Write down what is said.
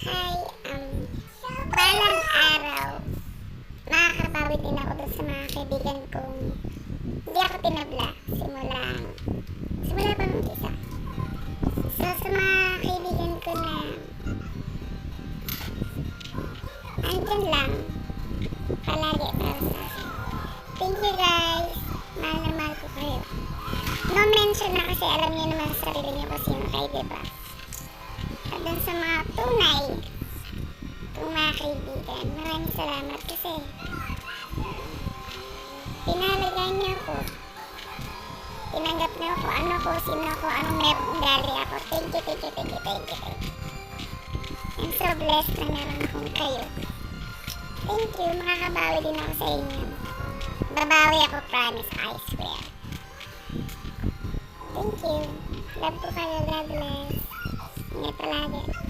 Hi, balang araw, makakabawi din ako dun sa mga kaibigan kong hindi ako tinabla simula pa nung isa. So, sa mga kaibigan ko na andyan lang, palagi para sa akin. Thank you guys, mahal na mahal ko kayo. No mention na kasi alam niyo naman sa sarili niyo kung sino kayo, diba? At dun sa mga tunay kong mga kaibigan, maraming salamat kasi pinalagaan niyo ako. Tinanggap niyo ako, ano ko, sino ako, anong meron ugali ako. Thank you. I'm so blessed na meron akong kayo. Thank you, makakabawi din ako sa inyo. Babawi ako, promise, I swear. Thank you. Love ko kayo, God bless. Ingat palagi.